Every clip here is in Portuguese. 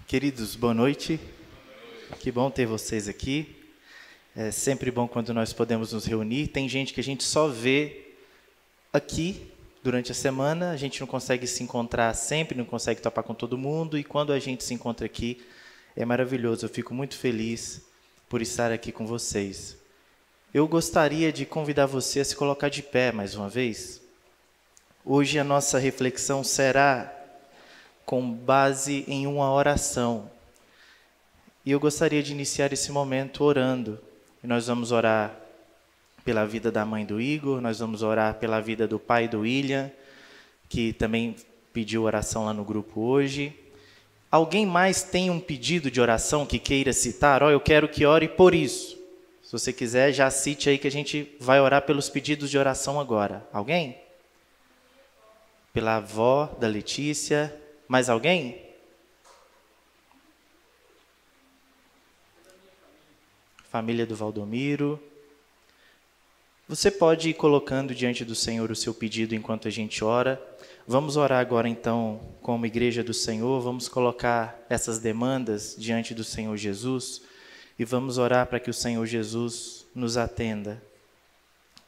Queridos, boa noite. Que bom ter vocês aqui. É sempre bom quando nós podemos nos reunir. Tem gente que a gente só vê aqui durante a semana, a gente não consegue se encontrar sempre, não consegue topar com todo mundo, e quando a gente se encontra aqui, é maravilhoso. Eu fico muito feliz por estar aqui com vocês. Eu gostaria de convidar você a se colocar de pé mais uma vez. Hoje a nossa reflexão será com base em uma oração. E eu gostaria de iniciar esse momento orando. E nós vamos orar pela vida da mãe do Igor, nós vamos orar pela vida do pai do William, que também pediu oração lá no grupo hoje. Alguém mais tem um pedido de oração que queira citar? Eu quero que ore por isso. Se você quiser, já cite aí que a gente vai orar pelos pedidos de oração agora. Alguém? Pela avó da Letícia. Mais alguém? Família do Valdomiro. Você pode ir colocando diante do Senhor o seu pedido enquanto a gente ora. Vamos orar agora então como igreja do Senhor, vamos colocar essas demandas diante do Senhor Jesus e vamos orar para que o Senhor Jesus nos atenda.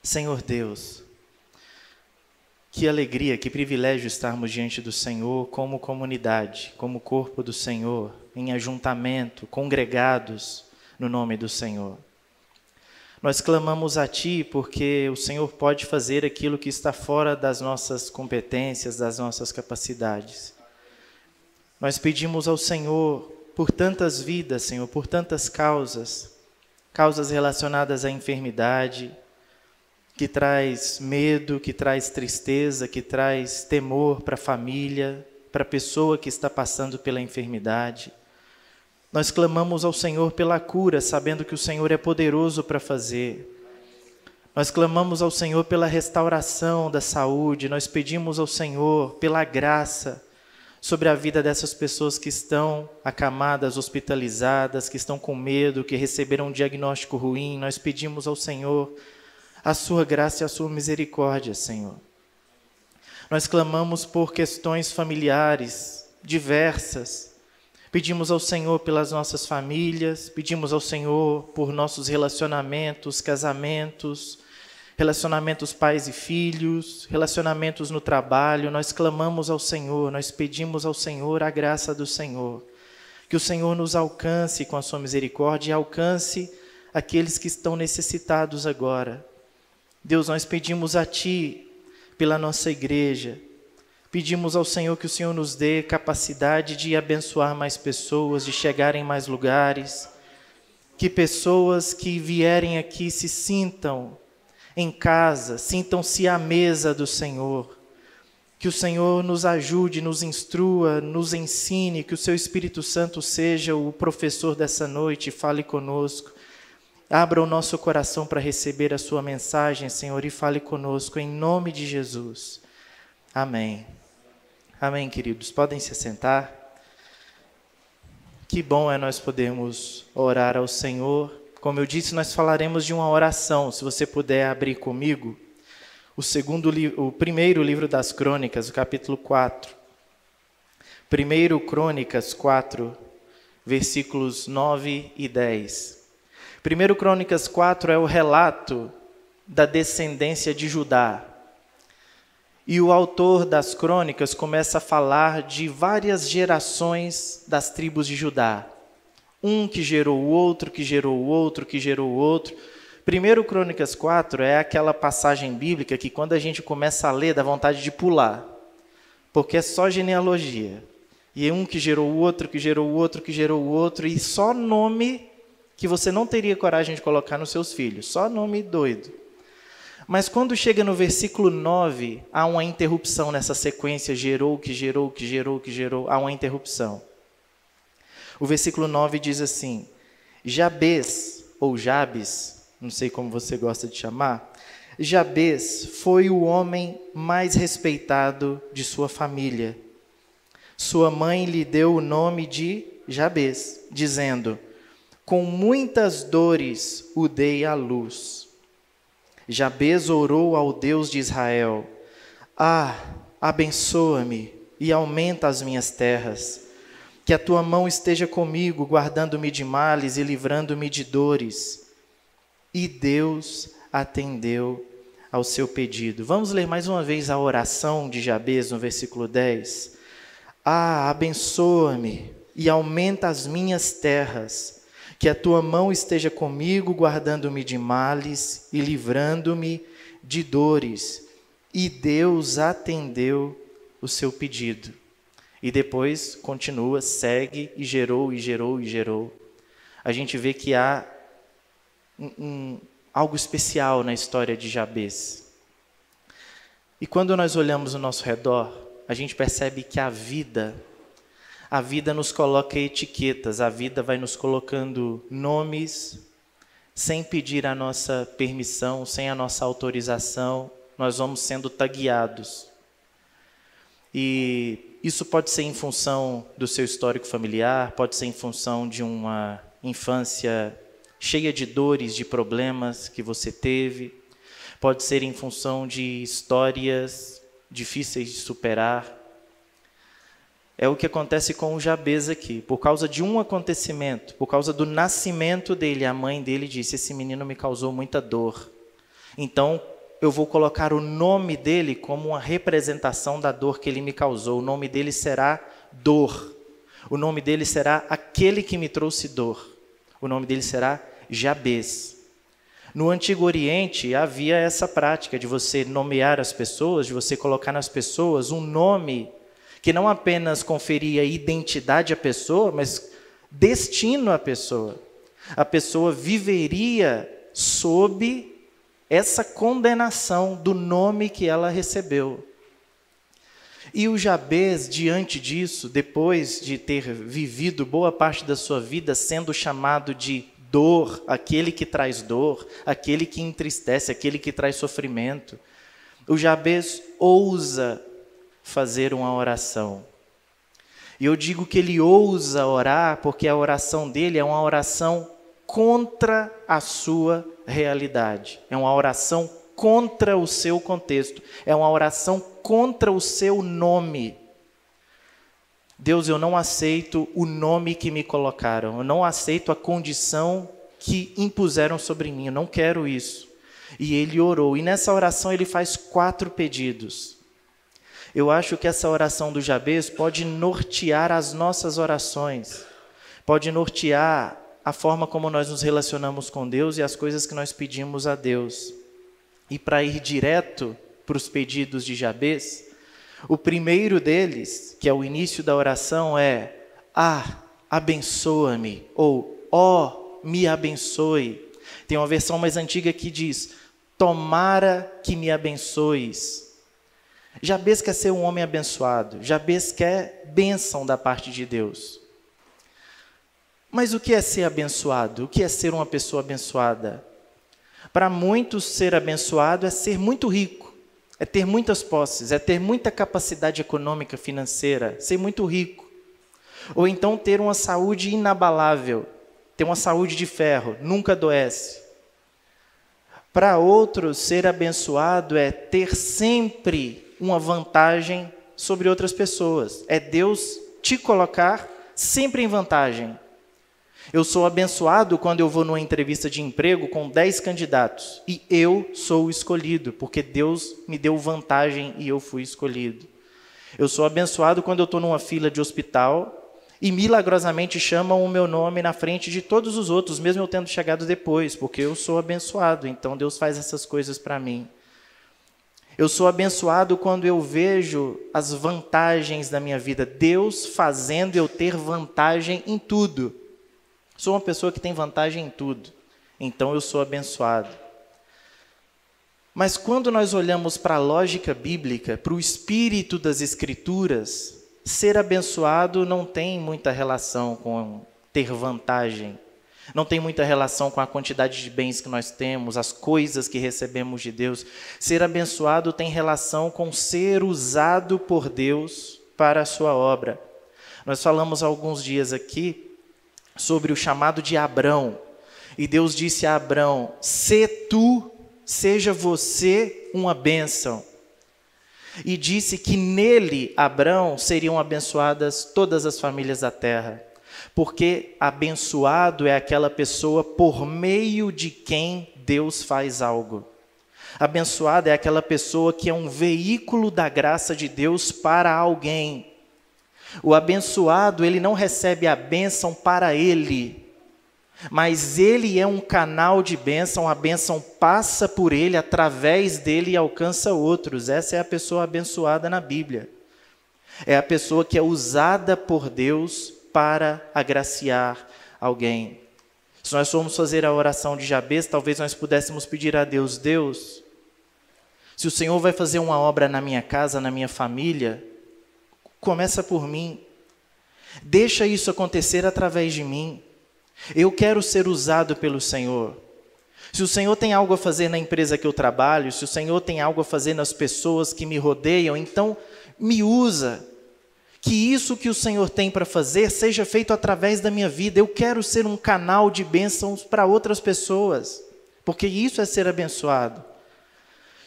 Senhor Deus, que alegria, que privilégio estarmos diante do Senhor como comunidade, como corpo do Senhor, em ajuntamento, congregados no nome do Senhor. Nós clamamos a Ti porque o Senhor pode fazer aquilo que está fora das nossas competências, das nossas capacidades. Nós pedimos ao Senhor por tantas vidas, Senhor, por tantas causas relacionadas à enfermidade, que traz medo, que traz tristeza, que traz temor para a família, para a pessoa que está passando pela enfermidade. Nós clamamos ao Senhor pela cura, sabendo que o Senhor é poderoso para fazer. Nós clamamos ao Senhor pela restauração da saúde, nós pedimos ao Senhor pela graça sobre a vida dessas pessoas que estão acamadas, hospitalizadas, que estão com medo, que receberam um diagnóstico ruim. Nós pedimos ao Senhor a sua graça e a sua misericórdia, Senhor. Nós clamamos por questões familiares diversas. Pedimos ao Senhor pelas nossas famílias, pedimos ao Senhor por nossos relacionamentos, casamentos, relacionamentos pais e filhos, relacionamentos no trabalho. Nós clamamos ao Senhor, nós pedimos ao Senhor a graça do Senhor. Que o Senhor nos alcance com a sua misericórdia e alcance aqueles que estão necessitados agora. Deus, nós pedimos a Ti pela nossa igreja. Pedimos ao Senhor que o Senhor nos dê capacidade de abençoar mais pessoas, de chegar em mais lugares. Que pessoas que vierem aqui se sintam em casa, sintam-se à mesa do Senhor. Que o Senhor nos ajude, nos instrua, nos ensine, que o Seu Espírito Santo seja o professor dessa noite e fale conosco. Abra o nosso coração para receber a Sua mensagem, Senhor, e fale conosco, em nome de Jesus. Amém. Amém, queridos. Podem se assentar. Que bom é nós podermos orar ao Senhor. Como eu disse, nós falaremos de uma oração. Se você puder abrir comigo, o primeiro livro das Crônicas, o capítulo 4. 1 Crônicas 4, versículos 9 e 10. 1 Crônicas 4 é o relato da descendência de Judá. E o autor das crônicas começa a falar de várias gerações das tribos de Judá. Um que gerou o outro, que gerou o outro, que gerou o outro. 1 Crônicas 4 é aquela passagem bíblica que quando a gente começa a ler dá vontade de pular. Porque é só genealogia. E é um que gerou o outro, que gerou o outro, que gerou o outro. E só nome que você não teria coragem de colocar nos seus filhos. Só nome doido. Mas quando chega no versículo 9, há uma interrupção nessa sequência, gerou, que gerou, que gerou, que gerou, há uma interrupção. O versículo 9 diz assim: Jabes, ou Jabes, não sei como você gosta de chamar, Jabes foi o homem mais respeitado de sua família. Sua mãe lhe deu o nome de Jabes, dizendo: com muitas dores o dei à luz. Jabes orou ao Deus de Israel: abençoa-me e aumenta as minhas terras, Que a tua mão esteja comigo, guardando-me de males e livrando-me de dores. E Deus atendeu ao seu pedido. Vamos ler mais uma vez a oração de Jabez no versículo 10. Abençoa-me e aumenta as minhas terras, que a tua mão esteja comigo, guardando-me de males e livrando-me de dores. E Deus atendeu o seu pedido. E depois continua, segue, e gerou, e gerou, e gerou. A gente vê que há algo especial na história de Jabez. E quando nós olhamos ao nosso redor, a gente percebe que a vida nos coloca etiquetas, a vida vai nos colocando nomes, sem pedir a nossa permissão, sem a nossa autorização, nós vamos sendo tagueados. E isso pode ser em função do seu histórico familiar, pode ser em função de uma infância cheia de dores, de problemas que você teve, pode ser em função de histórias difíceis de superar. É o que acontece com o Jabez aqui. Por causa de um acontecimento, por causa do nascimento dele, a mãe dele disse: esse menino me causou muita dor. Então, eu vou colocar o nome dele como uma representação da dor que ele me causou. O nome dele será dor. O nome dele será aquele que me trouxe dor. O nome dele será Jabez. No Antigo Oriente havia essa prática de você nomear as pessoas, de você colocar nas pessoas um nome que não apenas conferia identidade à pessoa, mas destino à pessoa. A pessoa viveria sob essa condenação do nome que ela recebeu. E o Jabez, diante disso, depois de ter vivido boa parte da sua vida sendo chamado de dor, aquele que traz dor, aquele que entristece, aquele que traz sofrimento, o Jabez ousa fazer uma oração. E eu digo que ele ousa orar porque a oração dele é uma oração contra a sua realidade. É uma oração contra o seu contexto. É uma oração contra o seu nome. Deus, eu não aceito o nome que me colocaram. Eu não aceito a condição que impuseram sobre mim. Eu não quero isso. E ele orou. E nessa oração ele faz 4 pedidos. Eu acho que essa oração do Jabez pode nortear as nossas orações. Pode nortear a forma como nós nos relacionamos com Deus e as coisas que nós pedimos a Deus. E para ir direto para os pedidos de Jabez, o primeiro deles, que é o início da oração, é: abençoa-me, ou me abençoe. Tem uma versão mais antiga que diz: tomara que me abençoes. Jabez quer ser um homem abençoado, Jabez quer bênção da parte de Deus. Mas o que é ser abençoado? O que é ser uma pessoa abençoada? Para muitos, ser abençoado é ser muito rico, é ter muitas posses, é ter muita capacidade econômica, financeira, ser muito rico. Ou então ter uma saúde inabalável, ter uma saúde de ferro, nunca adoece. Para outros, ser abençoado é ter sempre uma vantagem sobre outras pessoas. É Deus te colocar sempre em vantagem. Eu sou abençoado quando eu vou numa entrevista de emprego com 10 candidatos e eu sou o escolhido, porque Deus me deu vantagem e eu fui escolhido. Eu sou abençoado quando eu estou numa fila de hospital e milagrosamente chamam o meu nome na frente de todos os outros, mesmo eu tendo chegado depois, porque eu sou abençoado, então Deus faz essas coisas para mim. Eu sou abençoado quando eu vejo as vantagens da minha vida, Deus fazendo eu ter vantagem em tudo. Sou uma pessoa que tem vantagem em tudo, então eu sou abençoado. Mas quando nós olhamos para a lógica bíblica, para o espírito das Escrituras, ser abençoado não tem muita relação com ter vantagem, não tem muita relação com a quantidade de bens que nós temos, as coisas que recebemos de Deus. Ser abençoado tem relação com ser usado por Deus para a sua obra. Nós falamos há alguns dias aqui sobre o chamado de Abrão. E Deus disse a Abrão: seja você uma bênção. e disse que nele, Abrão, seriam abençoadas todas as famílias da terra. Porque abençoado é aquela pessoa por meio de quem Deus faz algo. Abençoado é aquela pessoa que é um veículo da graça de Deus para alguém. O abençoado, ele não recebe a bênção para ele, mas ele é um canal de bênção, a bênção passa por ele, através dele e alcança outros. Essa é a pessoa abençoada na Bíblia. É a pessoa que é usada por Deus para agraciar alguém. Se nós formos fazer a oração de Jabez, talvez nós pudéssemos pedir a Deus: Deus, se o Senhor vai fazer uma obra na minha casa, na minha família, começa por mim. Deixa isso acontecer através de mim. Eu quero ser usado pelo Senhor. Se o Senhor tem algo a fazer na empresa que eu trabalho, se o Senhor tem algo a fazer nas pessoas que me rodeiam, então me usa. Que isso que o Senhor tem para fazer seja feito através da minha vida. Eu quero ser um canal de bênçãos para outras pessoas, porque isso é ser abençoado.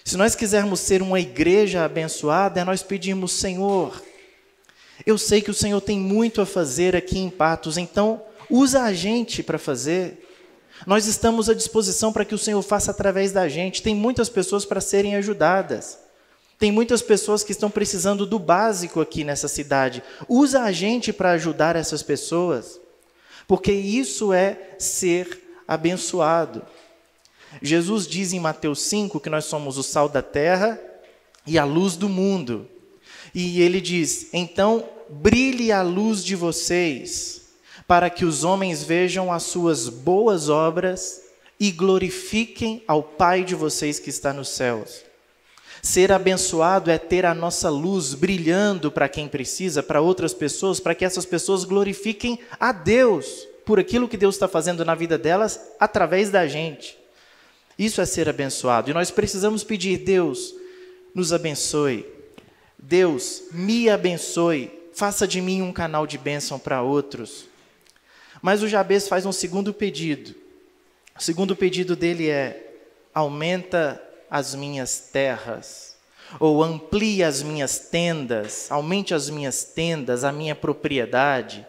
Se nós quisermos ser uma igreja abençoada, nós pedimos: Senhor, eu sei que o Senhor tem muito a fazer aqui em Patos, então usa a gente para fazer. Nós estamos à disposição para que o Senhor faça através da gente. Tem muitas pessoas para serem ajudadas. Tem muitas pessoas que estão precisando do básico aqui nessa cidade. Usa a gente para ajudar essas pessoas, porque isso é ser abençoado. Jesus diz em Mateus 5 que nós somos o sal da terra e a luz do mundo. E ele diz: então brilhe a luz de vocês, para que os homens vejam as suas boas obras e glorifiquem ao Pai de vocês que está nos céus. Ser abençoado é ter a nossa luz brilhando para quem precisa, para outras pessoas, para que essas pessoas glorifiquem a Deus por aquilo que Deus está fazendo na vida delas através da gente. Isso é ser abençoado. E nós precisamos pedir: Deus, nos abençoe. Deus, me abençoe. Faça de mim um canal de bênção para outros. Mas o Jabez faz um segundo pedido. O segundo pedido dele é: aumenta as minhas terras, ou amplie as minhas tendas, aumente as minhas tendas, a minha propriedade.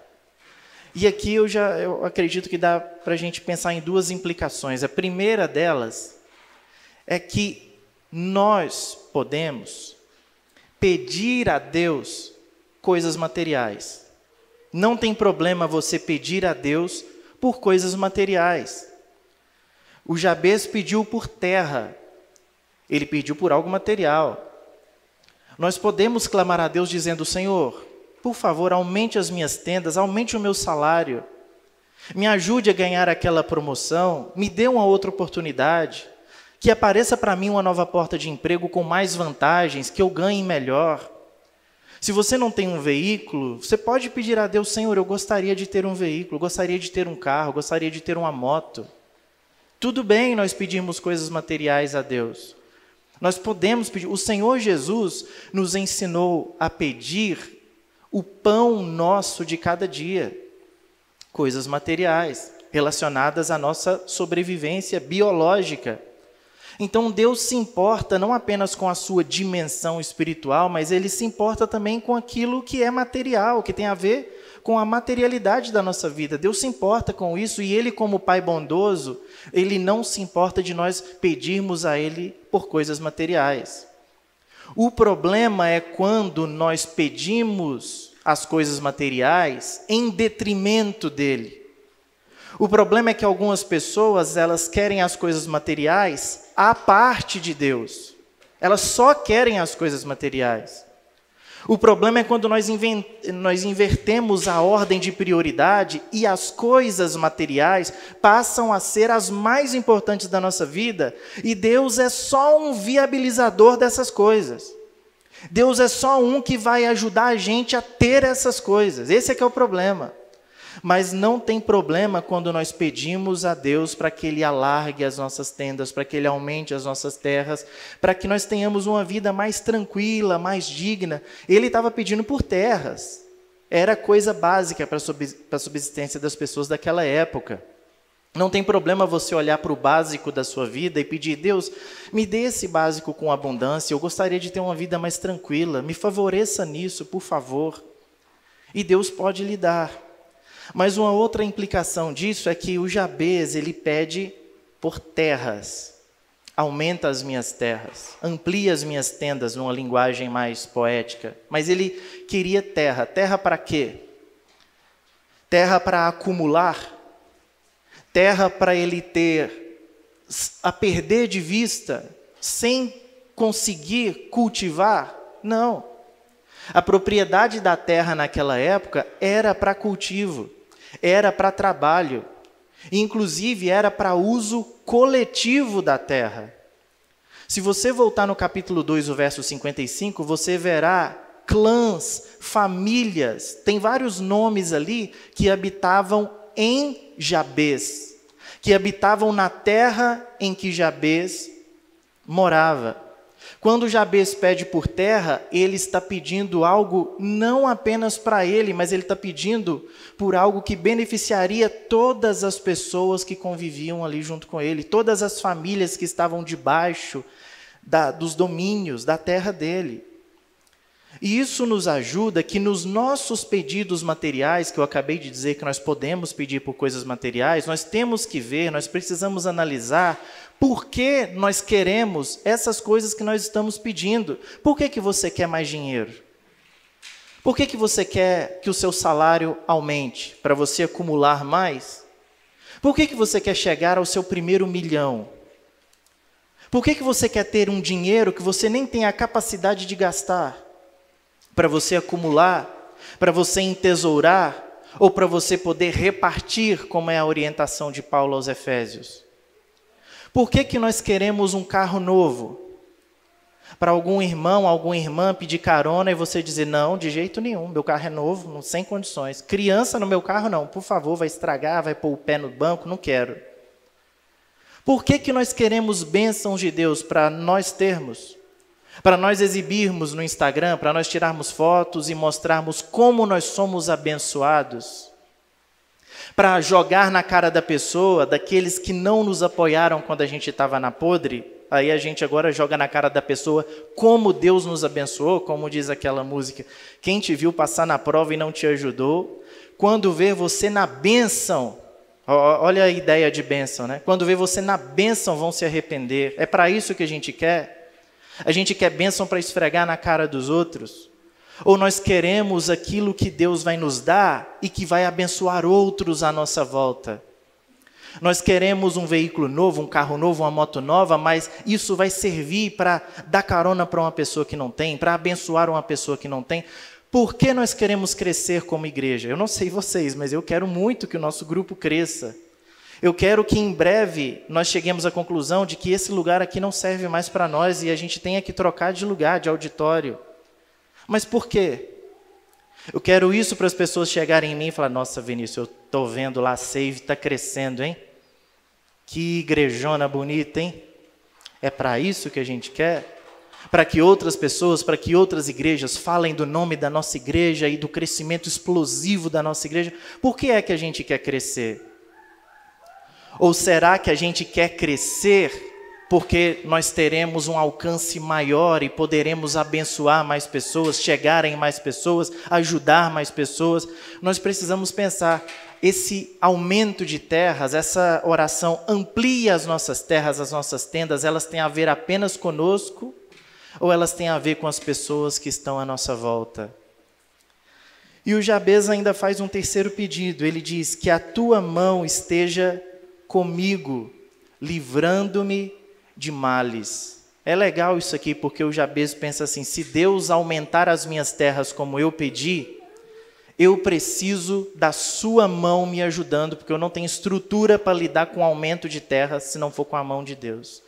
E aqui eu acredito que dá para a gente pensar em duas implicações. A primeira delas é que nós podemos pedir a Deus coisas materiais. Não tem problema você pedir a Deus por coisas materiais. O Jabez pediu por terra. Ele pediu por algo material. Nós podemos clamar a Deus dizendo: Senhor, por favor, aumente as minhas tendas, aumente o meu salário. Me ajude a ganhar aquela promoção, me dê uma outra oportunidade. Que apareça para mim uma nova porta de emprego com mais vantagens, que eu ganhe melhor. Se você não tem um veículo, você pode pedir a Deus: Senhor, eu gostaria de ter um veículo, gostaria de ter um carro, gostaria de ter uma moto. Tudo bem nós pedirmos coisas materiais a Deus. Nós podemos pedir. O Senhor Jesus nos ensinou a pedir o pão nosso de cada dia. Coisas materiais, relacionadas à nossa sobrevivência biológica. Então Deus se importa não apenas com a sua dimensão espiritual, mas Ele se importa também com aquilo que é material, que tem a ver com a materialidade da nossa vida. Deus se importa com isso, e Ele, como Pai bondoso, Ele não se importa de nós pedirmos a Ele por coisas materiais. O problema é quando nós pedimos as coisas materiais em detrimento dEle. O problema é que algumas pessoas, elas querem as coisas materiais à parte de Deus. Elas só querem as coisas materiais. O problema é quando nós invertemos a ordem de prioridade e as coisas materiais passam a ser as mais importantes da nossa vida, e Deus é só um viabilizador dessas coisas. Deus é só um que vai ajudar a gente a ter essas coisas. Esse é que é o problema. Mas não tem problema quando nós pedimos a Deus para que Ele alargue as nossas tendas, para que Ele aumente as nossas terras, para que nós tenhamos uma vida mais tranquila, mais digna. Ele estava pedindo por terras. Era coisa básica para a subsistência das pessoas daquela época. Não tem problema você olhar para o básico da sua vida e pedir: Deus, me dê esse básico com abundância, eu gostaria de ter uma vida mais tranquila, me favoreça nisso, por favor. E Deus pode lhe dar. Mas uma outra implicação disso é que o Jabez, ele pede por terras. Aumenta as minhas terras, amplia as minhas tendas, numa linguagem mais poética. Mas ele queria terra. Terra para quê? Terra para acumular. Terra para ele ter, a perder de vista, sem conseguir cultivar? Não. A propriedade da terra naquela época era para cultivo, era para trabalho, inclusive era para uso coletivo da terra. Se você voltar no capítulo 2, o verso 55, você verá clãs, famílias, tem vários nomes ali que habitavam em Jabez, que habitavam na terra em que Jabez morava. Quando Jabez pede por terra, ele está pedindo algo não apenas para ele, mas ele está pedindo por algo que beneficiaria todas as pessoas que conviviam ali junto com ele, todas as famílias que estavam debaixo dos domínios da terra dele. E isso nos ajuda que nos nossos pedidos materiais, que eu acabei de dizer que nós podemos pedir por coisas materiais, nós temos que ver, nós precisamos analisar por que nós queremos essas coisas que nós estamos pedindo. Por que você quer mais dinheiro? Por que você quer que o seu salário aumente? Para você acumular mais? Por que você quer chegar ao seu primeiro 1 milhão? Por que você quer ter um dinheiro que você nem tem a capacidade de gastar? Para você acumular, para você entesourar, ou para você poder repartir, como é a orientação de Paulo aos Efésios? Por que nós queremos um carro novo? Para algum irmão, alguma irmã pedir carona e você dizer: não, de jeito nenhum, meu carro é novo, sem condições. Criança no meu carro não, por favor, vai estragar, vai pôr o pé no banco, não quero. Por que nós queremos bênçãos de Deus para nós termos? Para nós exibirmos no Instagram, para nós tirarmos fotos e mostrarmos como nós somos abençoados? Para jogar na cara da pessoa, daqueles que não nos apoiaram quando a gente estava na podre, aí a gente agora joga na cara da pessoa como Deus nos abençoou, como diz aquela música: quem te viu passar na prova e não te ajudou, quando vê você na bênção, olha a ideia de bênção, né? Quando vê você na bênção, vão se arrepender. É para isso que a gente quer? A gente quer bênção para esfregar na cara dos outros? Ou nós queremos aquilo que Deus vai nos dar e que vai abençoar outros à nossa volta? Nós queremos um veículo novo, um carro novo, uma moto nova, mas isso vai servir para dar carona para uma pessoa que não tem, para abençoar uma pessoa que não tem. Por que nós queremos crescer como igreja? Eu não sei vocês, mas eu quero muito que o nosso grupo cresça. Eu quero que em breve nós cheguemos à conclusão de que esse lugar aqui não serve mais para nós e a gente tenha que trocar de lugar, de auditório. Mas por quê? Eu quero isso para as pessoas chegarem em mim e falar: nossa, Vinícius, eu estou vendo lá a Save, está crescendo, hein? Que igrejona bonita, hein? É para isso que a gente quer? Para que outras pessoas, para que outras igrejas falem do nome da nossa igreja e do crescimento explosivo da nossa igreja? Por que é que a gente quer crescer? Ou será que a gente quer crescer porque nós teremos um alcance maior e poderemos abençoar mais pessoas, chegar em mais pessoas, ajudar mais pessoas? Nós precisamos pensar, esse aumento de terras, essa oração amplia as nossas terras, as nossas tendas, elas têm a ver apenas conosco ou elas têm a ver com as pessoas que estão à nossa volta? E o Jabez ainda faz um terceiro pedido, ele diz: que a tua mão esteja comigo, livrando-me de males. É legal isso aqui, porque o Jabez pensa assim: se Deus aumentar as minhas terras como eu pedi, eu preciso da sua mão me ajudando, porque eu não tenho estrutura para lidar com aumento de terras se não for com a mão de Deus.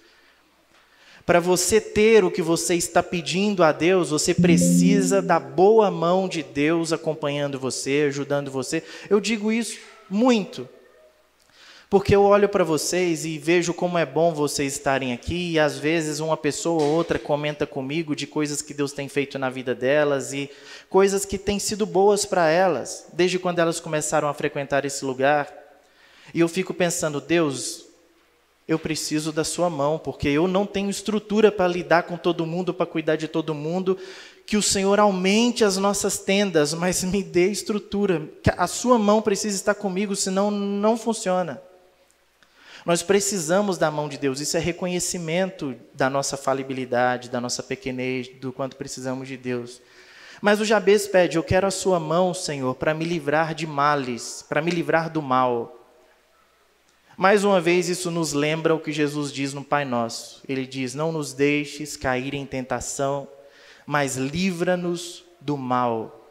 Para você ter o que você está pedindo a Deus, você precisa da boa mão de Deus acompanhando você, ajudando você. Eu digo isso muito, porque eu olho para vocês e vejo como é bom vocês estarem aqui, e às vezes uma pessoa ou outra comenta comigo de coisas que Deus tem feito na vida delas, e coisas que têm sido boas para elas, desde quando elas começaram a frequentar esse lugar. E eu fico pensando, Deus, eu preciso da sua mão, porque eu não tenho estrutura para lidar com todo mundo, para cuidar de todo mundo. Que o Senhor aumente as nossas tendas, mas me dê estrutura. A sua mão precisa estar comigo, senão não funciona. Nós precisamos da mão de Deus. Isso é reconhecimento da nossa falibilidade, da nossa pequenez, do quanto precisamos de Deus. Mas o Jabez pede, eu quero a sua mão, Senhor, para me livrar de males, para me livrar do mal. Mais uma vez, isso nos lembra o que Jesus diz no Pai Nosso. Ele diz, não nos deixes cair em tentação, mas livra-nos do mal.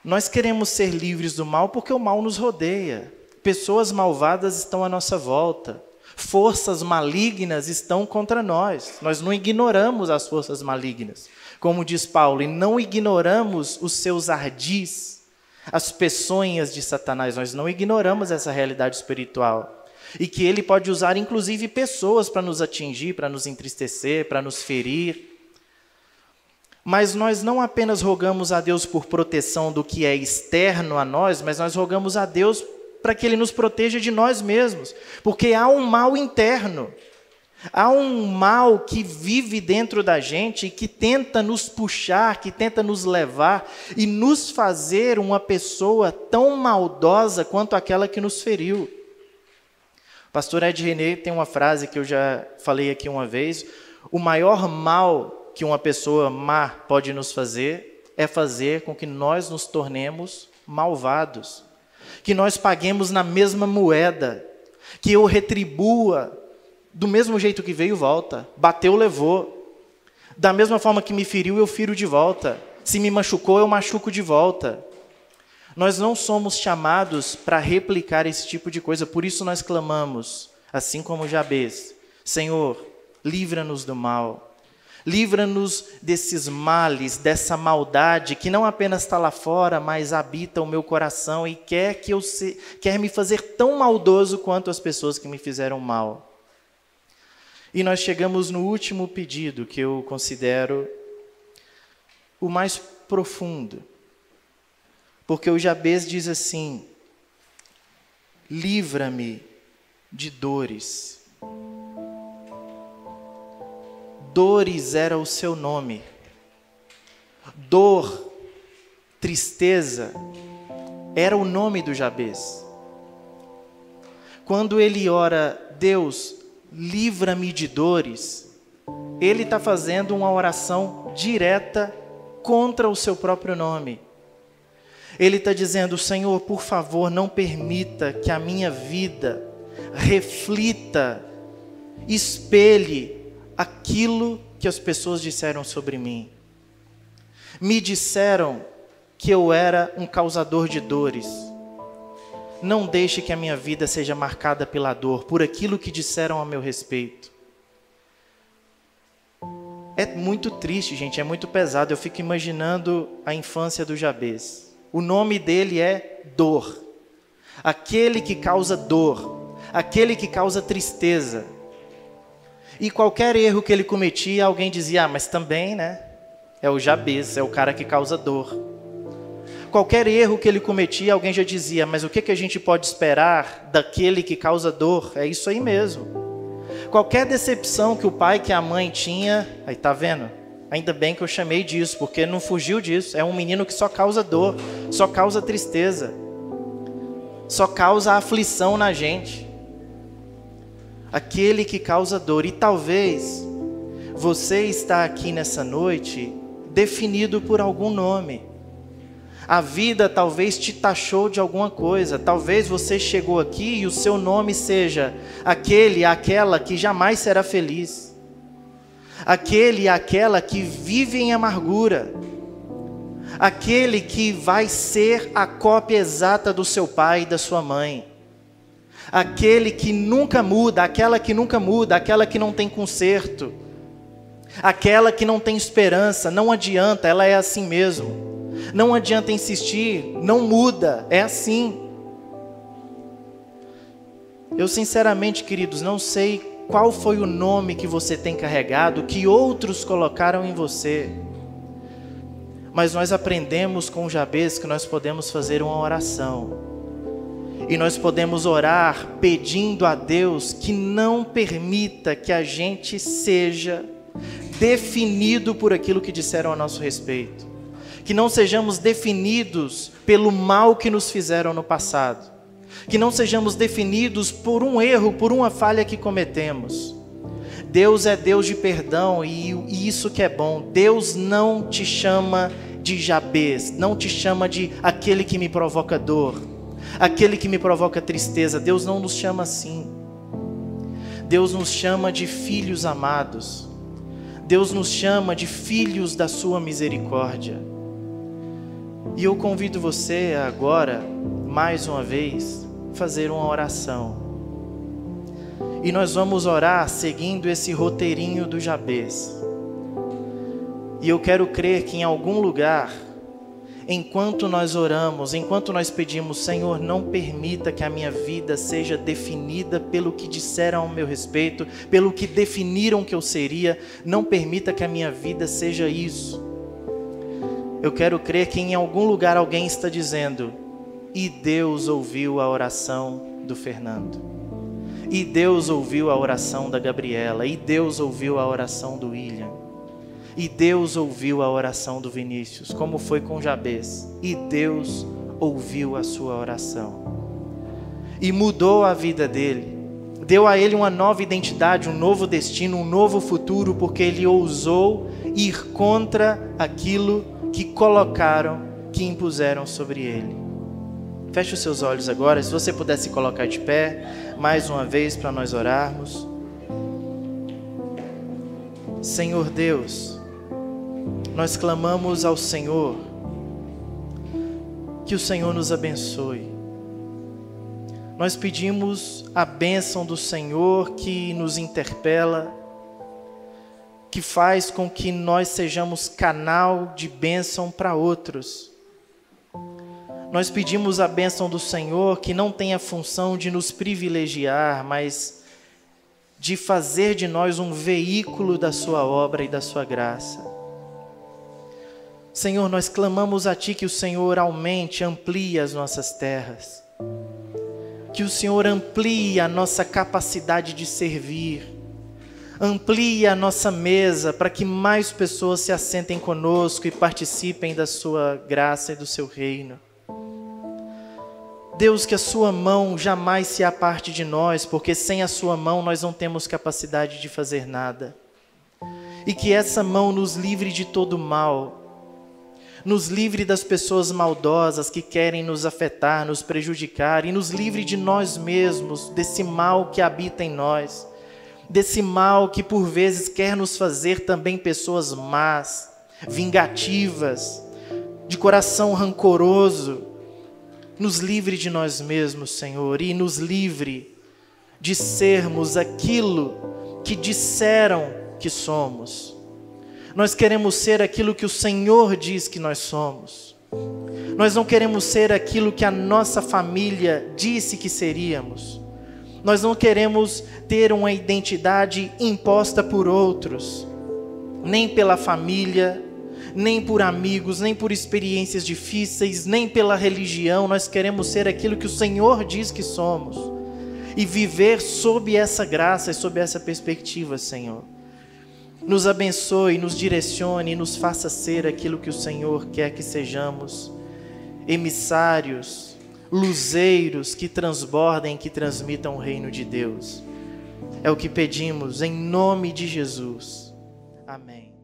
Nós queremos ser livres do mal porque o mal nos rodeia. Pessoas malvadas estão à nossa volta. Forças malignas estão contra nós. Nós não ignoramos as forças malignas. Como diz Paulo, e não ignoramos os seus ardis, as peçonhas de Satanás. Nós não ignoramos essa realidade espiritual. E que ele pode usar, inclusive, pessoas para nos atingir, para nos entristecer, para nos ferir. Mas nós não apenas rogamos a Deus por proteção do que é externo a nós, mas nós rogamos a Deus para que Ele nos proteja de nós mesmos. Porque há um mal interno. Há um mal que vive dentro da gente e que tenta nos puxar, que tenta nos levar e nos fazer uma pessoa tão maldosa quanto aquela que nos feriu. O pastor Ed René tem uma frase que eu já falei aqui uma vez. O maior mal que uma pessoa má pode nos fazer é fazer com que nós nos tornemos malvados. Que nós paguemos na mesma moeda. Que eu retribua do mesmo jeito que veio, volta. Bateu, levou. Da mesma forma que me feriu, eu firo de volta. Se me machucou, eu machuco de volta. Nós não somos chamados para replicar esse tipo de coisa. Por isso nós clamamos, assim como Jabez, Senhor, livra-nos do mal. Livra-nos desses males, dessa maldade que não apenas está lá fora, mas habita o meu coração e quer me fazer tão maldoso quanto as pessoas que me fizeram mal. E nós chegamos no último pedido, que eu considero o mais profundo. Porque o Jabez diz assim, livra-me de dores. Dores era o seu nome. Dor, tristeza, era o nome do Jabez. Quando ele ora, Deus, livra-me de dores, ele está fazendo uma oração direta contra o seu próprio nome. Ele está dizendo, Senhor, por favor, não permita que a minha vida reflita, espelhe aquilo que as pessoas disseram sobre mim. Me disseram que eu era um causador de dores. Não deixe que a minha vida seja marcada pela dor, por aquilo que disseram a meu respeito. É muito triste, gente, é muito pesado. Eu fico imaginando a infância do Jabez. O nome dele é dor. Aquele que causa dor, aquele que causa tristeza. E qualquer erro que ele cometia, alguém dizia, mas também, né? É o Jabez, é o cara que causa dor. Qualquer erro que ele cometia, alguém já dizia, mas o que a gente pode esperar daquele que causa dor? É isso aí mesmo. Qualquer decepção que o pai, que a mãe tinha, aí tá vendo? Ainda bem que eu chamei disso, porque não fugiu disso. É um menino que só causa dor, só causa tristeza, só causa aflição na gente. Aquele que causa dor. E talvez você está aqui nessa noite definido por algum nome. A vida talvez te taxou de alguma coisa. Talvez você chegou aqui e o seu nome seja aquele, aquela que jamais será feliz. Aquele e aquela que vive em amargura. Aquele que vai ser a cópia exata do seu pai e da sua mãe. Aquele que nunca muda, aquela que nunca muda, aquela que não tem conserto, aquela que não tem esperança. Não adianta, ela é assim mesmo. Não adianta insistir, não muda, é assim. Eu sinceramente, queridos, não sei qual foi o nome que você tem carregado, que outros colocaram em você. Mas nós aprendemos com o Jabez que nós podemos fazer uma oração. E nós podemos orar pedindo a Deus que não permita que a gente seja definido por aquilo que disseram a nosso respeito. Que não sejamos definidos pelo mal que nos fizeram no passado. Que não sejamos definidos por um erro, por uma falha que cometemos. Deus é Deus de perdão e isso que é bom. Deus não te chama de Jabez, não te chama de aquele que me provoca dor, aquele que me provoca tristeza. Deus não nos chama assim. Deus nos chama de filhos amados. Deus nos chama de filhos da sua misericórdia. E eu convido você agora, mais uma vez, a fazer uma oração. E nós vamos orar seguindo esse roteirinho do Jabez. E eu quero crer que em algum lugar, enquanto nós oramos, enquanto nós pedimos, Senhor, não permita que a minha vida seja definida pelo que disseram ao meu respeito, pelo que definiram que eu seria, não permita que a minha vida seja isso. Eu quero crer que em algum lugar alguém está dizendo, e Deus ouviu a oração do Fernando, e Deus ouviu a oração da Gabriela, e Deus ouviu a oração do William, e Deus ouviu a oração do Vinícius, como foi com Jabez, e Deus ouviu a sua oração, e mudou a vida dele, deu a ele uma nova identidade, um novo destino, um novo futuro, porque ele ousou ir contra aquilo que colocaram, que impuseram sobre ele. Feche os seus olhos agora, se você pudesse colocar de pé, mais uma vez para nós orarmos. Senhor Deus, nós clamamos ao Senhor, que o Senhor nos abençoe. Nós pedimos a bênção do Senhor que nos interpela, que faz com que nós sejamos canal de bênção para outros. Nós pedimos a bênção do Senhor que não tem a função de nos privilegiar, mas de fazer de nós um veículo da sua obra e da sua graça. Senhor, nós clamamos a Ti que o Senhor aumente, amplie as nossas terras. Que o Senhor amplie a nossa capacidade de servir. Amplie a nossa mesa para que mais pessoas se assentem conosco e participem da sua graça e do seu reino. Deus, que a sua mão jamais se aparte de nós, porque sem a sua mão nós não temos capacidade de fazer nada. E que essa mão nos livre de todo mal, nos livre das pessoas maldosas que querem nos afetar, nos prejudicar, e nos livre de nós mesmos, desse mal que habita em nós, desse mal que por vezes quer nos fazer também pessoas más, vingativas, de coração rancoroso. Nos livre de nós mesmos, Senhor, e nos livre de sermos aquilo que disseram que somos. Nós queremos ser aquilo que o Senhor diz que nós somos. Nós não queremos ser aquilo que a nossa família disse que seríamos. Nós não queremos ter uma identidade imposta por outros, nem pela família, nem por amigos, nem por experiências difíceis, nem pela religião. Nós queremos ser aquilo que o Senhor diz que somos e viver sob essa graça e sob essa perspectiva, Senhor. Nos abençoe, nos direcione e nos faça ser aquilo que o Senhor quer que sejamos, emissários, luzeiros que transbordem, que transmitam o reino de Deus. É o que pedimos em nome de Jesus. Amém.